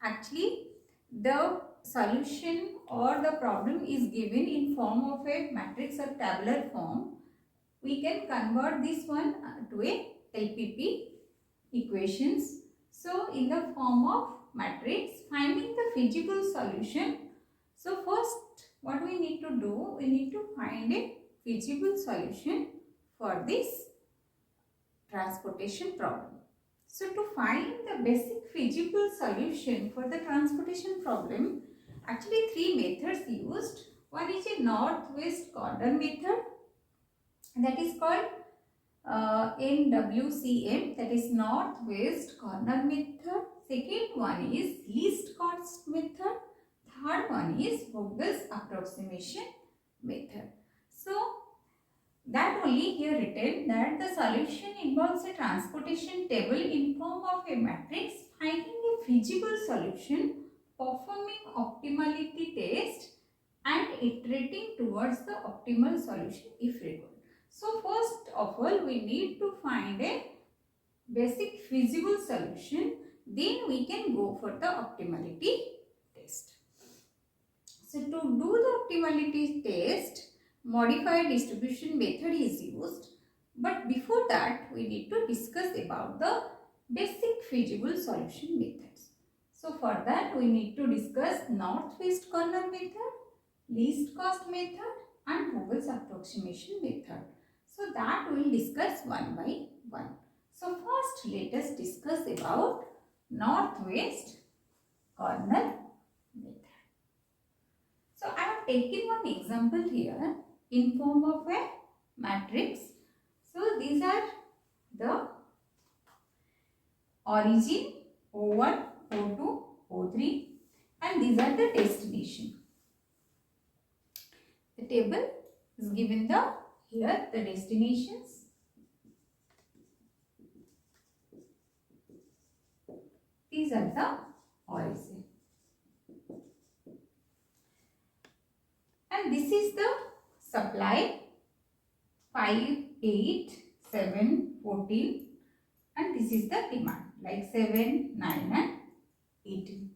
Actually, the solution or the problem is given in form of a matrix or tabular form. We can convert this one to a LPP equations. So, in the form of matrix, finding the feasible solution. So, first what we need to do, we need to find a feasible solution for this transportation problem. So, to find the basic feasible solution for the transportation problem, actually three methods used. One is a northwest corner method, that is called NWCM, that is northwest corner method. Second one is least cost method. Third one is Vogel's approximation method. So, that only here written that the solution involves a transportation table in form of a matrix, finding a feasible solution, performing optimality test and iterating towards the optimal solution if required. So, first of all we need to find a basic feasible solution, then we can go for the optimality test. So, to do the optimality test, modified distribution method is used, but before that we need to discuss about the basic feasible solution methods. So, for that we need to discuss northwest corner method, least cost method and Vogel's approximation method. So, that we will discuss one by one. So, first let us discuss about northwest corner method. So, I have taken one example here in form of a matrix. So, these are the origin O1, O2, O3 and these are the destination. The table is given here the destinations. These are the origin. And this is the supply 5, 8, 7, 14 and this is the demand like 7, 9 and 18.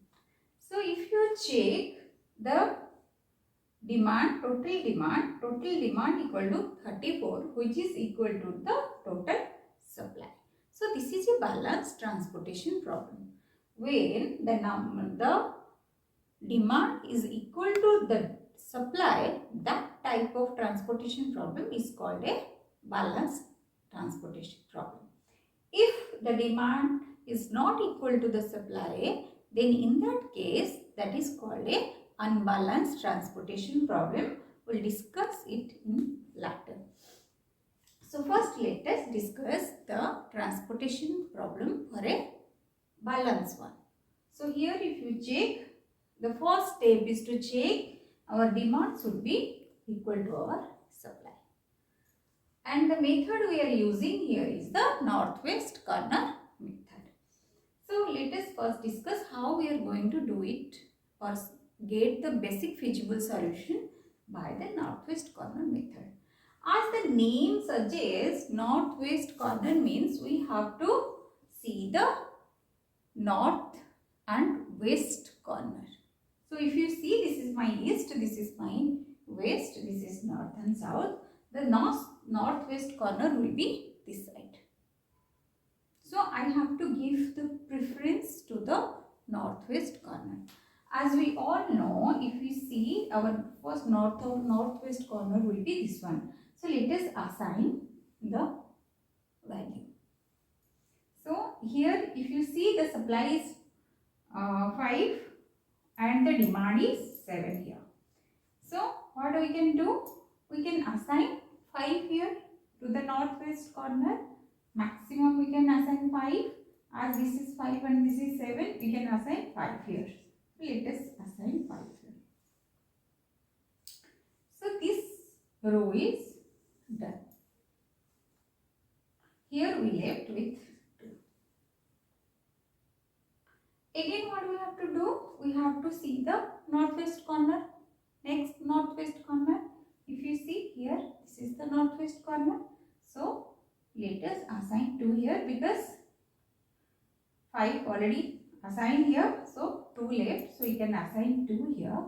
So, if you check the demand, total demand equal to 34 which is equal to the total supply. So, this is a balanced transportation problem. When the demand is equal to the supply, that type of transportation problem is called a balanced transportation problem. If the demand is not equal to the supply, then in that case that is called a unbalanced transportation problem. We will discuss it in later. So, first let us discuss the transportation problem for a balanced one. So, here if you check, the first step is to check our demand should be equal to our supply. And the method we are using here is the northwest corner method. So, let us first discuss how we are going to do it or get the basic feasible solution by the northwest corner method. As the name suggests, northwest corner means we have to see the north and west corner. So, if you see, this is my east, this is my west, this is north and south. The northwest corner will be this side. So, I have to give the preference to the northwest corner. As we all know, if we see our first northwest corner will be this one. So, let us assign the value. So, here if you see the supply is 5 and the demand is 7 here. So, what we can do? We can assign 5 here to the northwest corner. Maximum we can assign 5. As this is 5 and this is 7, we can assign 5 here. Let us assign 5 here. So, this row is done. Here we left with 2. Again, what we have to do? We have to see the northwest corner. Next northwest corner. If you see here, this is the northwest corner. So, let us assign 2 here because 5 already assign here. So 2 left. So you can assign 2 here.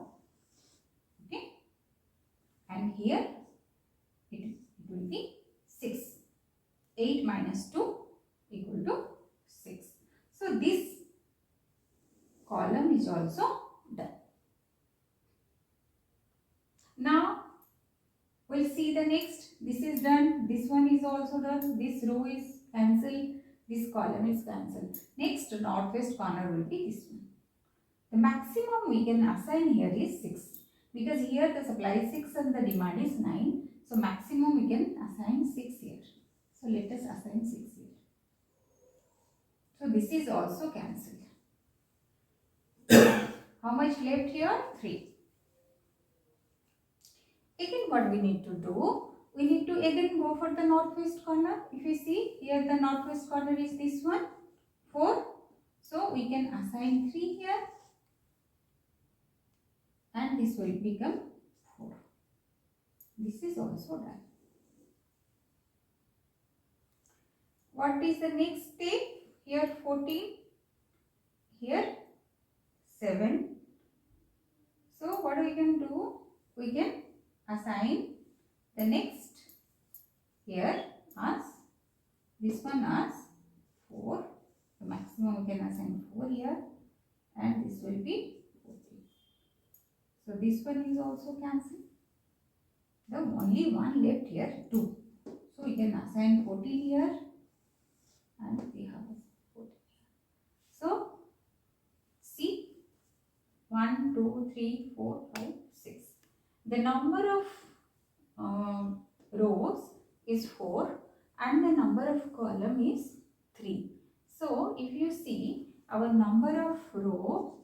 Okay. And here it will be 6. 8 minus 2 equal to 6. So this column is also done. Now we'll see the next. This is done. This one is also done. This row is cancelled. This column is cancelled. Next northwest corner will be this one. The maximum we can assign here is 6. Because here the supply is 6 and the demand is 9. So maximum we can assign 6 here. So let us assign 6 here. So this is also cancelled. How much left here? 3. Again what we need to do? We need to again go for the northwest corner. If you see here the northwest corner is this one, 4. So we can assign 3 here and this will become 4. This is also done. What is the next step? Here 14, here 7. So what we can do? We can assign the next here as this one as 4. The maximum we can assign 4 here and this will be 14. So this one is also cancelled. The only one left here 2. So we can assign 14 here and we have 14 here. So see 1, 2, 3, 4, 5, 6. The number of rows is 4 and the number of column is 3. So if you see our number of row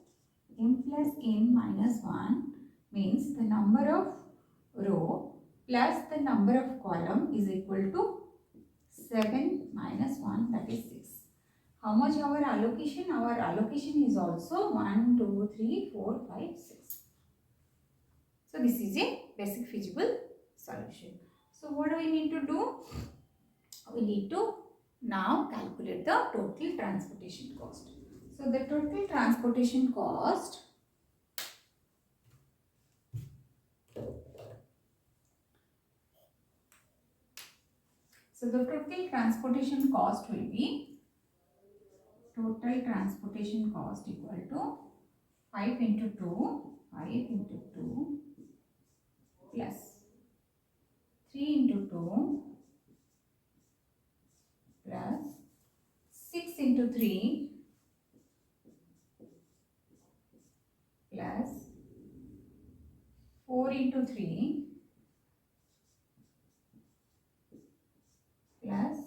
m plus n minus 1 means the number of row plus the number of column is equal to 7 minus 1, that is 6. How much our allocation? Our allocation is also 1, 2, 3, 4, 5, 6. So this is a basic feasible solution. So what do we need to do? We need to now calculate the total transportation cost. So the total transportation cost will be total transportation cost equal to 5 into 2 plus 3 into 2 plus 6 into 3 plus 4 into 3 plus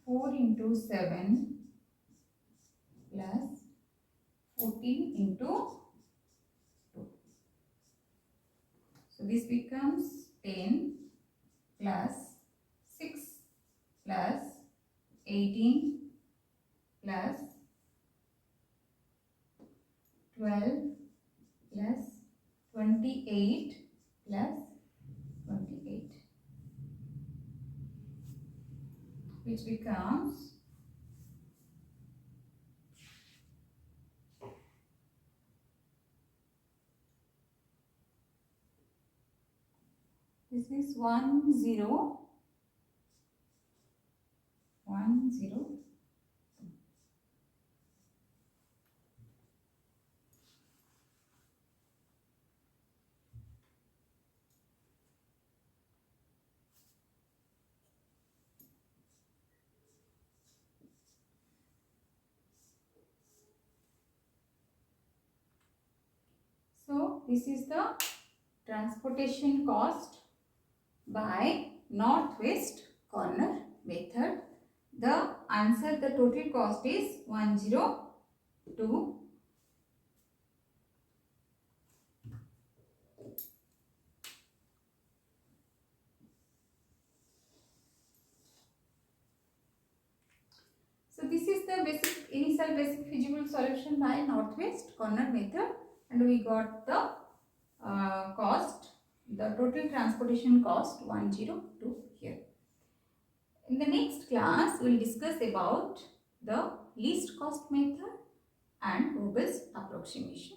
4 into 7 plus 14 into 2. So this becomes 10 plus 6 plus 18 plus 12 plus 28 plus 28, which becomes 1010. So this is the transportation cost by northwest corner method. The answer, the total cost is 102. So this is the initial basic feasible solution by northwest corner method, and we got the cost, the total transportation cost 102 here. In the next class we will discuss about the least cost method and Vogel's approximation.